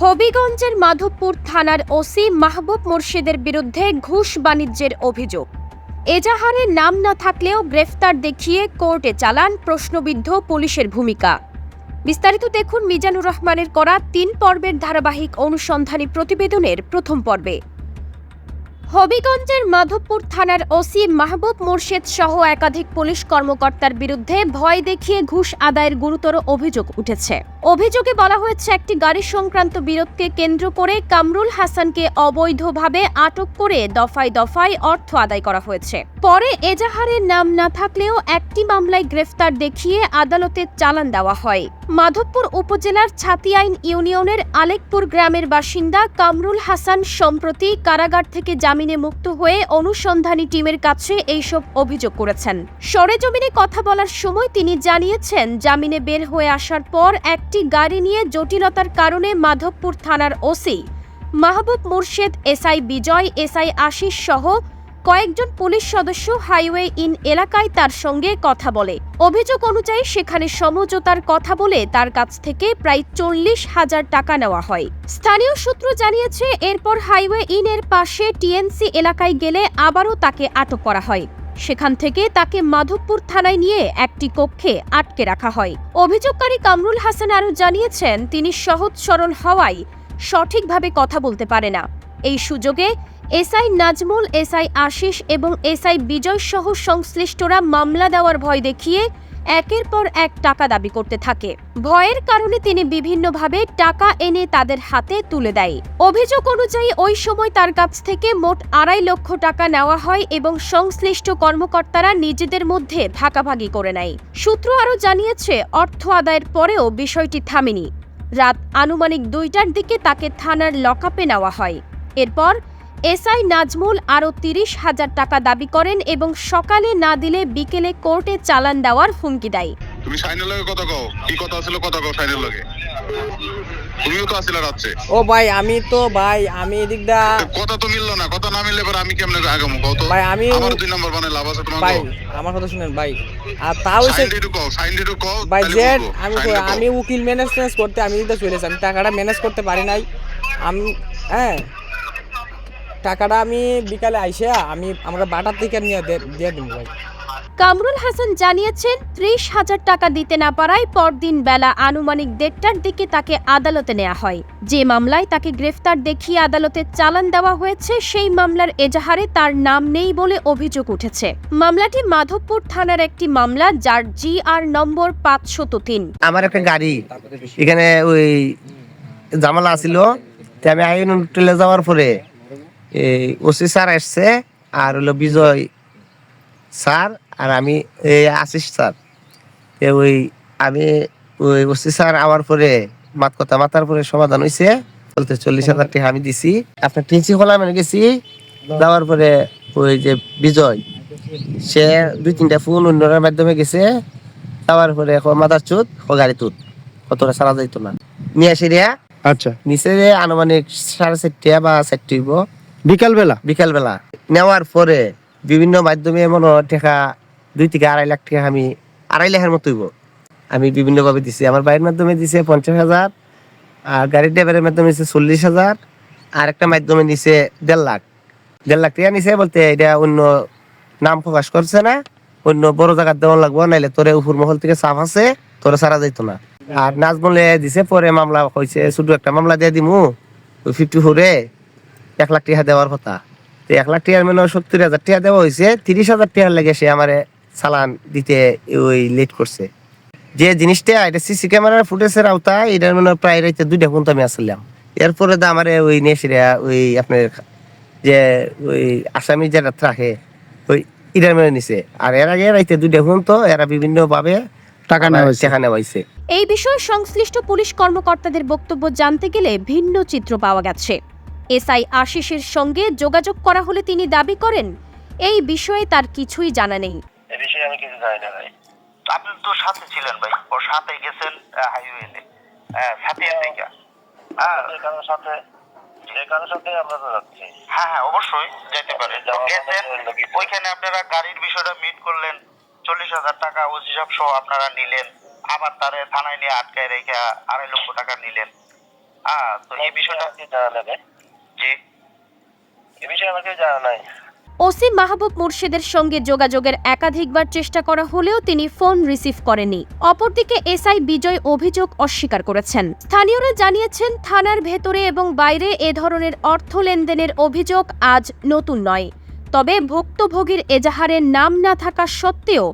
হবিগঞ্জের মাধবপুর থানার ওসি মাহবুব মোর্শেদের বিরুদ্ধে ঘুষ বাণিজ্যের অভিযোগ। এজাহারে নাম না থাকলেও গ্রেফতার দেখিয়ে কোর্টে চালান প্রশ্নবিদ্ধ পুলিশের ভূমিকা। বিস্তারিত দেখুন মিজানুর রহমানের করা ৩ পর্বের ধারাবাহিক অনুসন্ধানী প্রতিবেদনের প্রথম পর্বে। হবিগঞ্জের মাধবপুর থানার ওসি মাহবুব মোর্শেদ সহ একাধিক পুলিশ কর্মকর্তার বিরুদ্ধে ভয় দেখিয়ে ঘুষ আদায়ের গুরুতর অভিযোগ উঠেছে। অভিযোগে বলা হয়েছে, একটি গাড়ি সংক্রান্ত বিরোধকে কেন্দ্র করে কামরুল হাসানকে অবৈধভাবে আটক করে দফায় দফায় অর্থ আদায় করা হয়েছে। পরে এজাহারের নাম না থাকলেও একটি মামলায় গ্রেফতার দেখিয়ে আদালতে চালান দেওয়া হয়। মাধবপুর উপজেলার ছাতিয়াইন ইউনিয়নের আলেকপুর গ্রামের বাসিন্দা কামরুল হাসান সম্প্রতি কারাগার থেকে জামিনে মুক্ত হয়ে অনুসন্ধানী টিমের কাছে এইসব অভিযোগ করেছেন। সরেজমিনে কথা বলার সময় তিনি জানিয়েছেন, জামিনে বের হয়ে আসার পর একটি গাড়ি নিয়ে জটিলতার কারণে মাধবপুর থানার ওসি মাহবুব মোর্শেদ, এসআই বিজয়, এসআই আশিস সহ কয়েকজন পুলিশ সদস্য হাইওয়ে ইন এলাকায় তার সঙ্গে কথা বলে। অভিযোগ অনুযায়ী সেখানে সমঝোতার কথা বলে তার কাছ থেকে প্রায় 40,000 টাকা নেওয়া হয়। স্থানীয় সূত্র জানিয়েছে, এরপর হাইওয়ে ইন এর পাশে টিএনসি এলাকায় গেলে আবারও তাকে আটক করা হয়। সেখান থেকে তাকে মাধবপুর থানায় নিয়ে একটি কক্ষে আটকে রাখা হয়। অভিযোগকারী কামরুল হাসান আরও জানিয়েছেন, তিনি সহজ সরল হওয়ায় সঠিকভাবে কথা বলতে পারে না। এই সুযোগে এসআই নাজমুল, এসআই আশিস এবং এসআই বিজয় সহ সংশ্লিষ্টরা মামলা দেওয়ার ভয় দেখিয়ে একের পর এক টাকা দাবি করতে থাকে। ভয়ের কারণে তিনি বিভিন্নভাবে টাকা এনে তাদের হাতে তুলে দেয়। অভিযোগ অনুযায়ী ওই সময় তার কাছ থেকে মোট 2.5 লক্ষ টাকা নেওয়া হয় এবং সংশ্লিষ্ট কর্মকর্তারা নিজেদের মধ্যে ভাগাভাগি করে নেয়। সূত্র আরও জানিয়েছে, অর্থ আদায়ের পরেও বিষয়টি থামেনি। রাত আনুমানিক 2টার দিকে তাকে থানার লকআপে নেওয়া হয়। এরপর এসআই নাজমুল আরও 30,000 টাকা দাবি করেন এবং সকালে না দিলে বিকেলে কোর্টে চালান দেওয়ার হুমকি দেয়। তুমি সাইনের লগে কথা কও, কি কথা ছিল কথা কও সাইনের লগে। তুমিও তো আসিলা রাতে। ও ভাই আমি এদিকটা কথা তো মিললো না, কথা না মিললে পরে আমি কেমনে আগামু কও তো। ভাই আমি আমার 2 নাম্বার বানাই লাভ আছে তোমার। ভাই আমার কথা শুনেন ভাই, আর তাও সাইন দিটু কও ভাই তাহলে জেড বলবো। আমি উকিল ম্যানেজ করতে আমি এদিকটা চলেছি, আমি টাকাটা ম্যানেজ করতে পারি নাই। আমি টাকাটা আমি বিকালে আইসা আমরা বাটার থেকে নিয়ে দিয়ে দিব ভাই। কামরুল হাসান জানিয়েছেন, 30,000 টাকা দিতে না পারায় পরদিন বেলা আনুমানিক 1:30টার দিকে তাকে আদালতে নেওয়া হয়। যে মামলায় তাকে গ্রেফতার দেখিয়ে আদালতে চালান দেওয়া হয়েছে, সেই মামলার এজাহারে তার নাম নেই বলে অভিযোগ উঠেছে। মামলাটি মাধবপুর থানার একটি মামলা, যার GR নম্বর 503। আমার একটা গাড়ি এখানে ওই জামালা আছিল, আমি আইন হোটেলে যাওয়ার পরে ওসি স্যার আসছে, আর হলো বিজয় স্যার, আর আমি আশিস স্যার। আমি ওই ওসি স্যার আমার পরে কথা মাতার পরে সমাধান হয়েছে, বলতে 40,000 টাকা আমি দিছি। আপনার প্রিন্সিপাল আমি গেছি, যাওয়ার পরে ওই যে বিজয় সে 2-3টা ফোন অন্যের মাধ্যমে গেছে, যাওয়ার পরে মাথার চুত গাড়ি তুত কতটা সারা যাইতো না নিয়ে আসি রে। আচ্ছা, নিচে আনুমানিক 4:30 বা 4 বিকালবেলা নেওয়ার পরে বিভিন্ন মাধ্যমে মনে টাকা 2 থেকে 2.5 লাখ টাকা, আমি 2.5 লাখের মতো হইব, আমি বিভিন্ন ভাবে দিছি। আমার ভাইয়ের মাধ্যমে দিছে 50,000, আর গাড়ির ড্রাইভারের মাধ্যমে দিছে 40,000, আর একটা মাধ্যমে নিছে 1.5 লাখ টাকা নিছে। বলতে এটা অন্য নাম প্রকাশ করছে না, অন্য বড় জায়গা দেওয়া লাগবো, নাইলে তোরে উপর মহল থেকে চাপ আছে, তোরে সারা যাইতো না। আর নাজমুলে দিছে, পরে মামলা হয়েছে, শুধু একটা মামলা দিয়ে দিমু 54-এ 1 লাখ টাকা দেওয়ার কথা। 1 লাখ টাকার মানে 70,000 টাকা দেওয়া হয়েছে। 30,000 টাকার লেগে সে আমার চালান দিতে ওই লেট করছে। যে জিনিসটা এটা সিসি ক্যামেরার ফুটেজের আওতায়, এটার মানে প্রায় রাইতে 2টা পর্যন্ত আমি আসলাম। এরপরে তো আমার ওই নেশিরা ওই আপনার যে ওই আসামি যেটা রাখে ওই ইটার মেরে নিছে, আর এর আগে রাইতে 2টা পর্যন্ত এরা বিভিন্ন ভাবে টাকা নেওয়া হয়েছে। এই বিষয়ে সংশ্লিষ্ট পুলিশ কর্মকর্তাদের বক্তব্য জানতে গেলে ভিন্ন চিত্র পাওয়া গেছে। এসআই আশিসের সঙ্গে যোগাযোগ করা হলে তিনি দাবি করেন, এই বিষয়ে তার কিছুই জানা নেই। এই বিষয়ে আমি কিছু জানি না ভাই। আপনি তো সাথে ছিলেন ভাই, ওর সাথে গেছেন হাইওয়েতে, সাথে থেকে কারোর সাথে আমরা তো যাচ্ছি। হ্যাঁ অবশ্যই যেতে পারে। গেছেন ওইখানে আপনারা গাড়ির বিষয়টা মিট করলেন, 40,000 টাকা ওসি সব সহ আপনারা নিলেন, আবার তারে থানায় নিয়ে আটকায় রেখে 2.5 লক্ষ টাকা নিলেন। তো এই বিষয়টা কি জানা যাবে? জি, এই বিষয়ে আমাকে জানা নাই। ওসি মাহবুব মুর্শেদের সঙ্গে যোগাযোগের একাধিকবার চেষ্টা করা হলেও তিনি ফোন রিসিভ করেনি। অপরদিকে এসআই বিজয় অভিযোগ অস্বীকার করেছেন। স্থানীয়রা জানিয়েছেন, থানার ভেতরে এবং বাইরে এ ধরনের অর্থ লেনদেনের অভিযোগ আজ নতুন নয়। তবে ভুক্তভোগীর এজাহারের নাম না থাকা সত্ত্বেও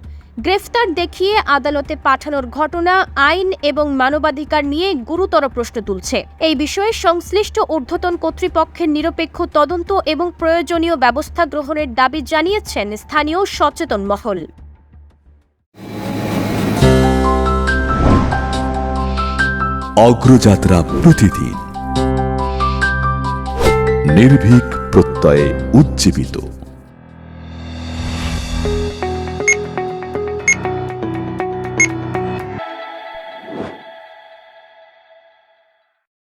গ্রেফতার দেখিয়ে আদালতে পাঠানোর ঘটনা আইন এবং মানবাধিকার নিয়ে গুরুতর প্রশ্ন তুলছে। এই বিষয়ে সংশ্লিষ্ট ঊর্ধ্বতন কর্তৃপক্ষের নিরপেক্ষ তদন্ত এবং প্রয়োজনীয় ব্যবস্থা গ্রহণের দাবি জানিয়েছেন স্থানীয় সচেতন মহল। অগ্রযাত্রা প্রতিদিন নির্ভীক প্রত্যয়ে উজ্জীবিত।